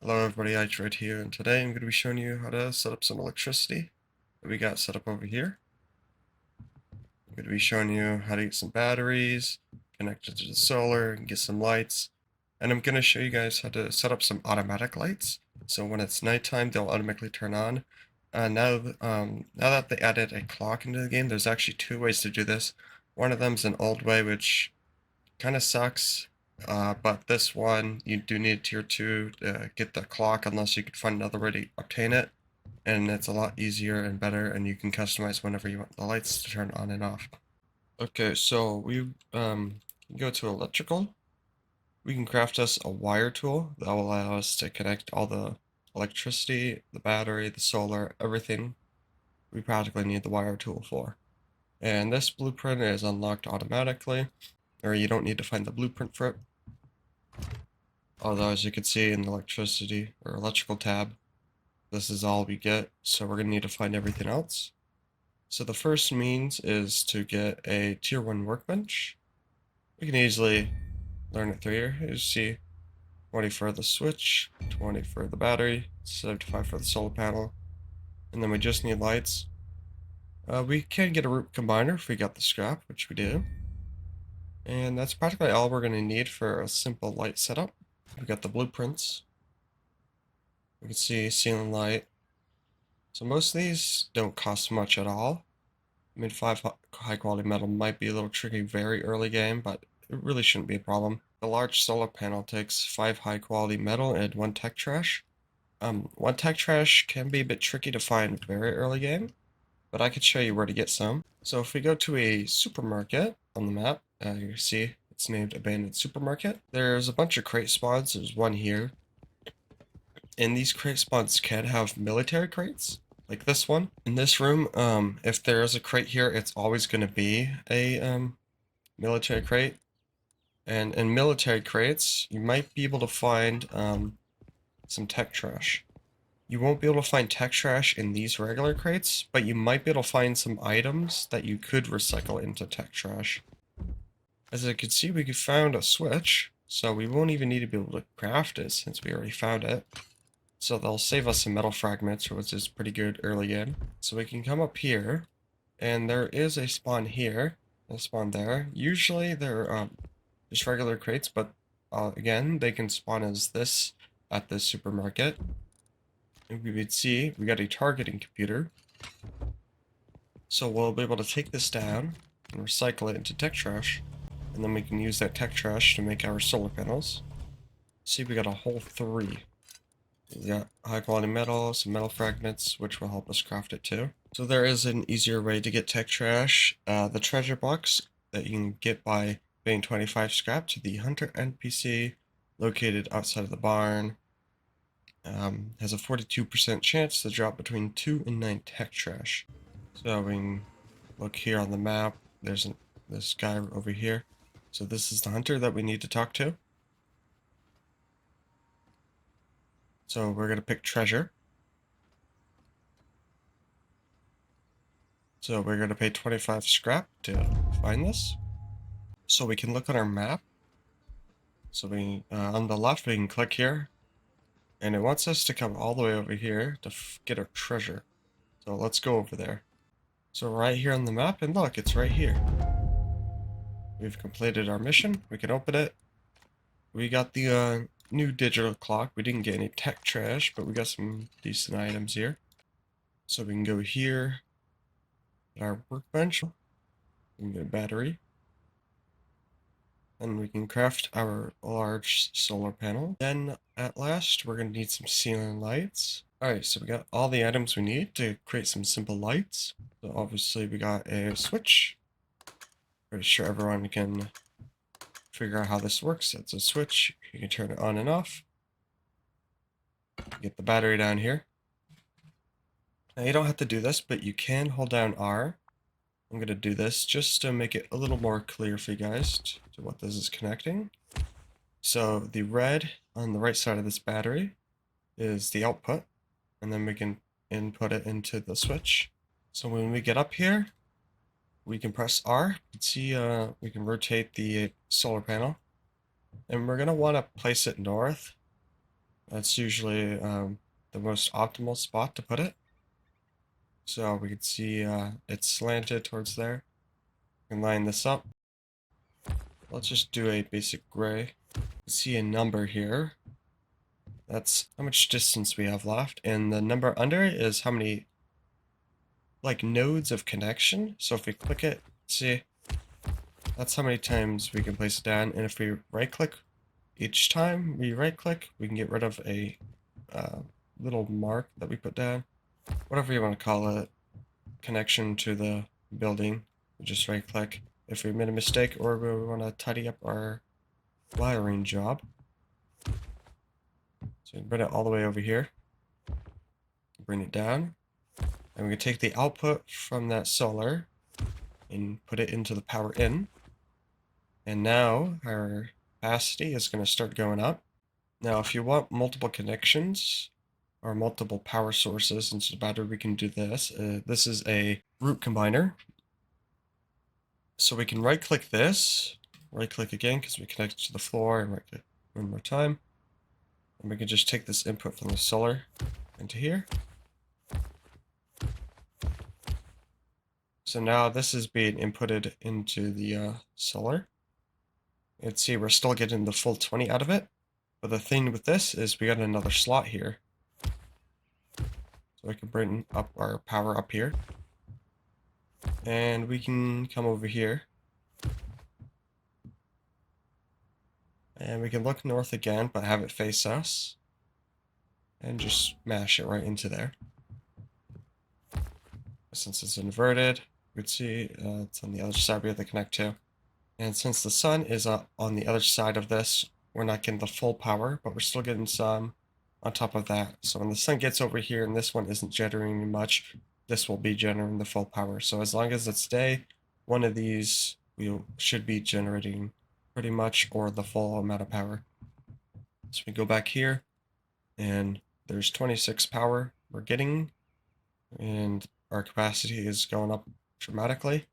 Hello everybody, iTrade here, and today I'm going to be showing you how to set up some electricity that we got set up over here. I'm going to be showing you how to get some batteries, connect it to the solar, and get some lights. And I'm going to show you guys how to set up some automatic lights. So when it's nighttime, they'll automatically turn on. Now that they added a clock into the game, there's actually two ways to do this. One of them is an old way, which kind of sucks. But this one, you do need tier 2 to get the clock unless you could find another way to obtain it. And it's a lot easier and better, and you can customize whenever you want the lights to turn on and off. Okay, so we go to electrical. We can craft us a wire tool that will allow us to connect all the electricity, the battery, the solar, everything we practically need the wire tool for. And this blueprint is unlocked automatically, or you don't need to find the blueprint for it. Although, as you can see in the electricity or electrical tab, this is all we get, so we're going to need to find everything else. So the first means is to get a tier 1 workbench. We can easily learn it through here. You see 20 for the switch, 20 for the battery, 75 for the solar panel, and then we just need lights. We can get a root combiner if we got the scrap, which we do. And that's practically all we're going to need for a simple light setup. We got the blueprints. We can see ceiling light. So most of these don't cost much at all. I mean, 5 high quality metal might be a little tricky very early game, but it really shouldn't be a problem. The large solar panel takes 5 high quality metal and 1 tech trash. 1 tech trash can be a bit tricky to find very early game, but I could show you where to get some. So if we go to a supermarket on the map, you see it's named Abandoned Supermarket. There's a bunch of crate spawns. There's one here. And these crate spawns can have military crates, like this one. In this room, if there is a crate here, it's always going to be a military crate. And in military crates, you might be able to find some tech trash. You won't be able to find tech trash in these regular crates, but you might be able to find some items that you could recycle into tech trash. As you can see, we found a switch, so we won't even need to be able to craft it since we already found it. So they'll save us some metal fragments, which is pretty good early game. So we can come up here, and there is a spawn here, a spawn there. Usually they're just regular crates, but again, they can spawn as this at the supermarket. And we would see we got a targeting computer. So we'll be able to take this down and recycle it into tech trash. And then we can use that tech trash to make our solar panels. See, we got a whole 3. We got high quality metal, some metal fragments, which will help us craft it too. So there is an easier way to get tech trash. The treasure box that you can get by paying 25 scrap to the hunter NPC located outside of the barn. Has a 42% chance to drop between 2 and 9 tech trash. So we can look here on the map. There's this guy over here. So this is the hunter that we need to talk to. So we're going to pick treasure. So we're going to pay 25 scrap to find this. So we can look on our map. So we on the left we can click here. And it wants us to come all the way over here to get our treasure. So let's go over there. So right here on the map, and look, it's right here. We've completed our mission. We can open it. We got the new digital clock. We didn't get any tech trash, but we got some decent items here. So we can go here, at our workbench, we can get a battery, and we can craft our large solar panel. Then, at last, we're going to need some ceiling lights. Alright, so we got all the items we need to create some simple lights. So obviously we got a switch. Pretty sure everyone can figure out how this works. It's a switch. You can turn it on and off. Get the battery down here. Now you don't have to do this, but you can hold down R. I'm going to do this just to make it a little more clear for you guys to what this is connecting. So the red on the right side of this battery is the output, and then we can input it into the switch. So when we get up here, we can press R. You can see we can rotate the solar panel, and we're going to want to place it north. That's usually the most optimal spot to put it. So we can see it's slanted towards there. We can line this up. Let's just do a basic gray. See a number here. That's how much distance we have left, and the number under it is how many like nodes of connection. So if we click it, see, that's how many times we can place it down. And if we right click each time we right click, we can get rid of a little mark that we put down, whatever you want to call it, connection to the building. We just right click if we made a mistake or we want to tidy up our wiring job. So we bring it all the way over here, bring it down, and we can take the output from that solar and put it into the power in. And now our capacity is going to start going up. Now, if you want multiple connections or multiple power sources into the battery, we can do this. This is a root combiner. So we can right click this, right click again because we connect it to the floor, and right click one more time. And we can just take this input from the solar into here. So now this is being inputted into the solar. You can see we're still getting the full 20 out of it. But the thing with this is we got another slot here. So I can bring up our power up here. And we can come over here. And we can look north again, but have it face us. And just mash it right into there. Since it's inverted, you can see it's on the other side we have to connect to. And since the sun is on the other side of this, we're not getting the full power, but we're still getting some on top of that. So when the sun gets over here and this one isn't generating much, this will be generating the full power. So as long as it's day, one of these we should be generating pretty much or the full amount of power. So we go back here and there's 26 power we're getting, and our capacity is going up dramatically.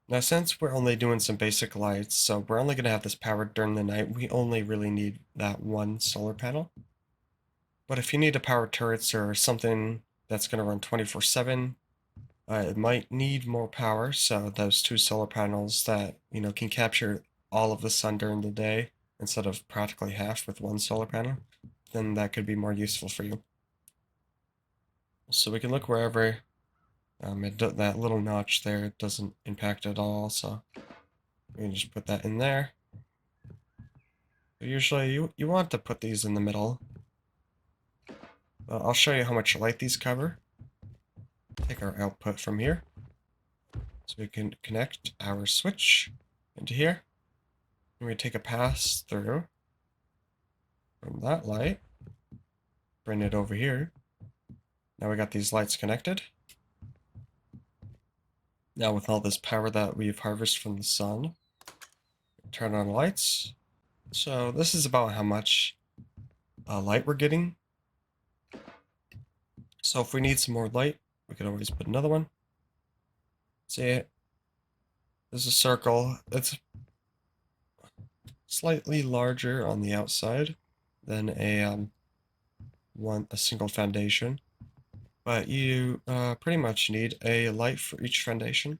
Now, since we're only doing some basic lights, so we're only going to have this powered during the night, we only really need that one solar panel. But if you need to power turrets or something that's going to run 24/7, it might need more power. So those two solar panels that, can capture all of the sun during the day instead of practically half with one solar panel, then that could be more useful for you. So we can look wherever. That little notch there doesn't impact at all, so we can just put that in there. But usually you want to put these in the middle. I'll show you how much light these cover. Take our output from here. So we can connect our switch into here. And we take a pass through from that light. Bring it over here. Now we got these lights connected. Now with all this power that we've harvested from the sun, turn on lights. So this is about how much light we're getting. So if we need some more light, we can always put another one. See, there's a circle. It's slightly larger on the outside than a single foundation. But you pretty much need a light for each foundation.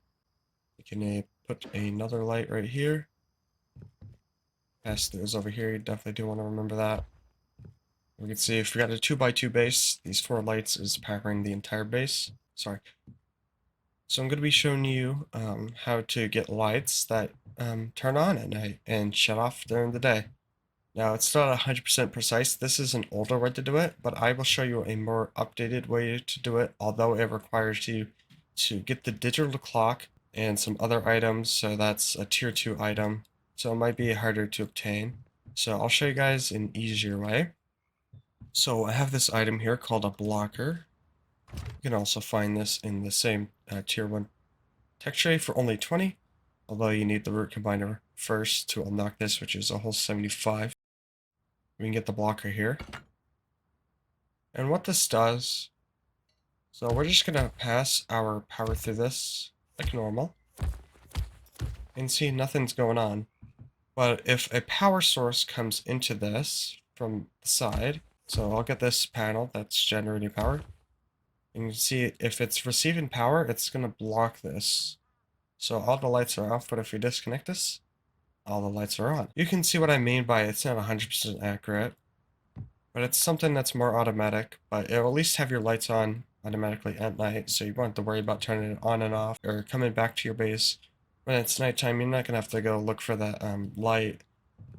You can put another light right here. Pass those over here. You definitely do want to remember that. We can see if we got a 2x2 base, these 4 lights is powering the entire base. Sorry. So I'm going to be showing you how to get lights that turn on at night and shut off during the day. Now, it's not 100% precise. This is an older way to do it, but I will show you a more updated way to do it, although it requires you to get the digital clock and some other items. So that's a tier 2 item, so it might be harder to obtain. So I'll show you guys an easier way. So I have this item here called a blocker. You can also find this in the same tier 1 tech tray for only 20, although you need the root combiner first to unlock this, which is a whole 75. We can get the blocker here. And what this does, so we're just going to pass our power through this like normal. And see, nothing's going on. But if a power source comes into this from the side, So I'll get this panel that's generating power. And you can see if it's receiving power, it's going to block this. So all the lights are off, but if we disconnect this, all the lights are on. You can see what I mean by it's not 100% accurate, but it's something that's more automatic, but it'll at least have your lights on automatically at night, so you won't have to worry about turning it on and off or coming back to your base. When it's nighttime, you're not going to have to go look for that light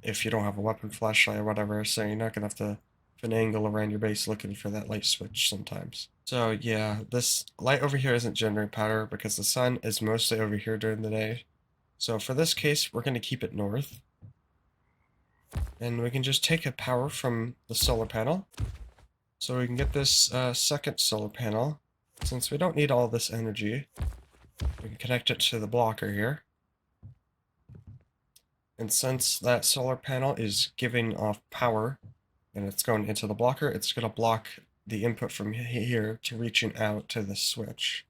if you don't have a weapon flashlight or whatever, so you're not going to have to finagle around your base looking for that light switch sometimes. So yeah, this light over here isn't generating power because the sun is mostly over here during the day. So for this case, we're going to keep it north. And we can just take a power from the solar panel. So we can get this second solar panel. Since we don't need all this energy, we can connect it to the blocker here. And since that solar panel is giving off power and it's going into the blocker, it's going to block the input from here to reaching out to the switch.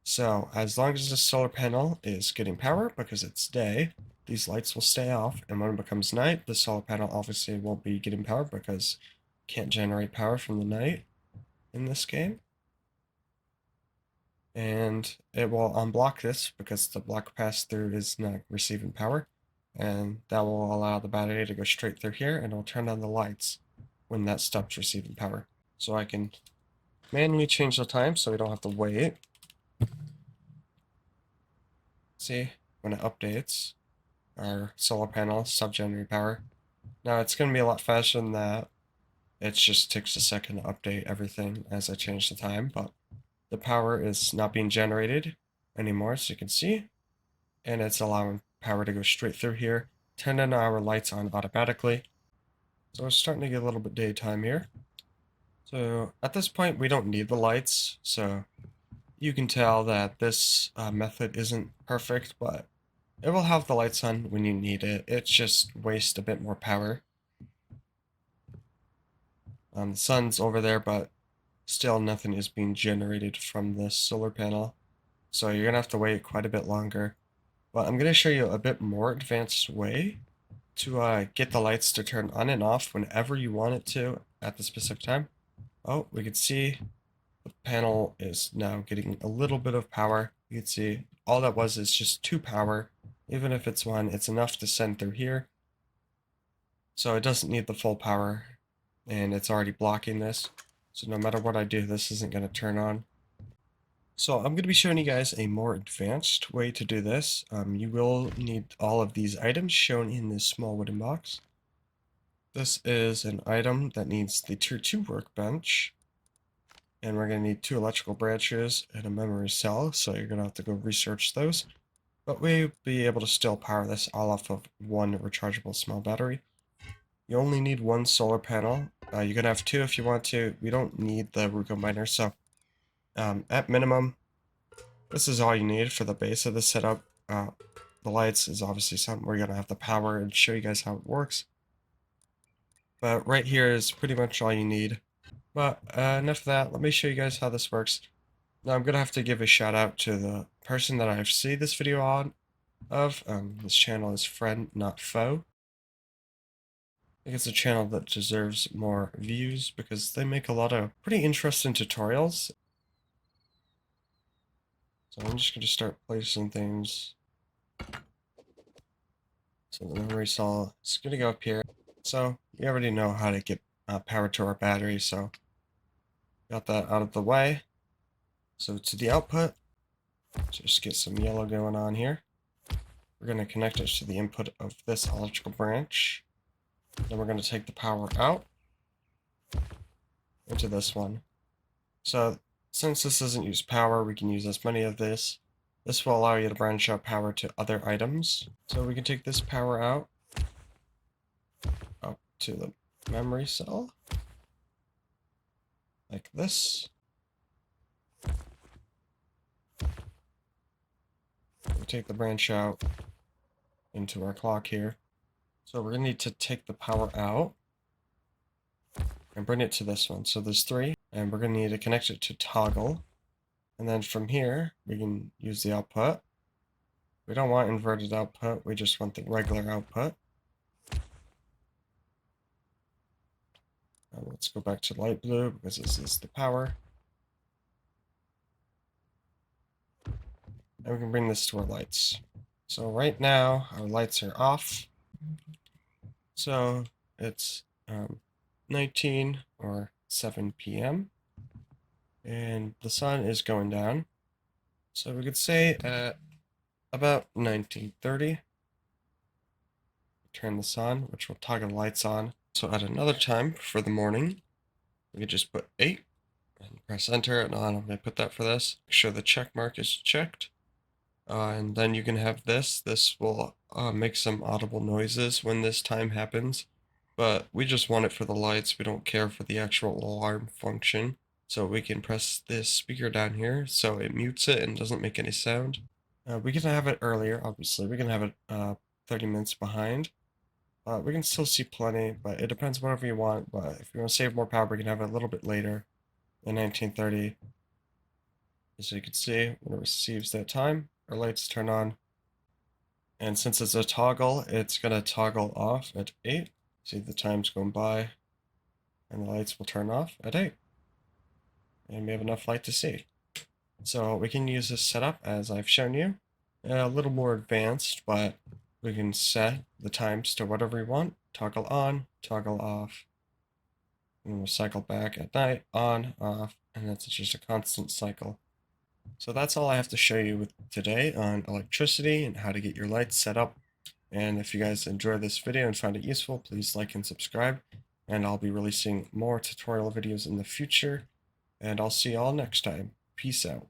So as long as the solar panel is getting power because it's day, these lights will stay off, and when it becomes night, the solar panel obviously won't be getting power because it can't generate power from the night in this game. And it will unblock this because the block pass-through is not receiving power, and that will allow the battery to go straight through here, and it'll turn on the lights when that stops receiving power. So I can manually change the time so we don't have to wait. See, when it updates, our solar panel stop generating power. Now it's going to be a lot faster than that. It just takes a second to update everything as I change the time, but the power is not being generated anymore, so you can see, and it's allowing power to go straight through here, turning our lights on automatically. So we're starting to get a little bit daytime here. So at this point, we don't need the lights, so you can tell that this method isn't perfect, but it will have the lights on when you need it. It just wastes a bit more power. The sun's over there, but still nothing is being generated from this solar panel. So you're going to have to wait quite a bit longer. But I'm going to show you a bit more advanced way to get the lights to turn on and off whenever you want it to at the specific time. Oh, we can see the panel is now getting a little bit of power. You can see all that was is just 2 power. Even if it's 1, it's enough to send through here. So it doesn't need the full power, and it's already blocking this. So no matter what I do, this isn't going to turn on. So I'm going to be showing you guys a more advanced way to do this. You will need all of these items shown in this small wooden box. This is an item that needs the tier 2 workbench. And we're going to need 2 electrical branches and a memory cell, so you're going to have to go research those. But we'll be able to still power this all off of 1 rechargeable small battery. You only need 1 solar panel. You can have 2 if you want to. We don't need the root combiner, so at minimum, this is all you need for the base of the setup. The lights is obviously something we're going to have to power and show you guys how it works. But right here is pretty much all you need. But enough of that, let me show you guys how this works. Now I'm going to have to give a shout out to the person that I've seen this video on of. This channel is Friend Not Foe. I think it's a channel that deserves more views because they make a lot of pretty interesting tutorials. So I'm just going to start placing things. So the memory cell is going to go up here. So we already know how to get power to our battery, so got that out of the way. So to the output, just get some yellow going on here. We're going to connect it to the input of this electrical branch. Then we're going to take the power out into this one. So since this doesn't use power, we can use as many of this. This will allow you to branch out power to other items. So we can take this power out up to the memory cell, like this. We take the branch out into our clock here. So we're going to need to take the power out and bring it to this one. So there's 3, and we're going to need to connect it to toggle. And then from here, we can use the output. We don't want inverted output, we just want the regular output. Let's go back to light blue because this is the power. And we can bring this to our lights. So right now our lights are off. So it's 19 or 7 p.m. and the sun is going down. So we could say at about 19:30, turn this on, which will toggle the lights on. So at another time for the morning, we could just put 8 and press enter, and I'm going to put that for this. Make sure the check mark is checked. And then you can have this. This will make some audible noises when this time happens. But we just want it for the lights. We don't care for the actual alarm function. So we can press this speaker down here so it mutes it and doesn't make any sound. We can have it earlier, obviously. We can have it 30 minutes behind. We can still see plenty, but it depends whatever you want. But if you want to save more power, we can have it a little bit later in 1930. As you can see, when it receives that time, our lights turn on. And since it's a toggle, it's going to toggle off at 8. See the time's going by, and the lights will turn off at 8. And we have enough light to see. So we can use this setup as I've shown you. A little more advanced, but we can set the times to whatever we want. Toggle on, toggle off. And we'll cycle back at night, on, off, and that's just a constant cycle. So that's all I have to show you with today on electricity and how to get your lights set up. And if you guys enjoyed this video and found it useful, please like and subscribe. And I'll be releasing more tutorial videos in the future. And I'll see y'all next time. Peace out.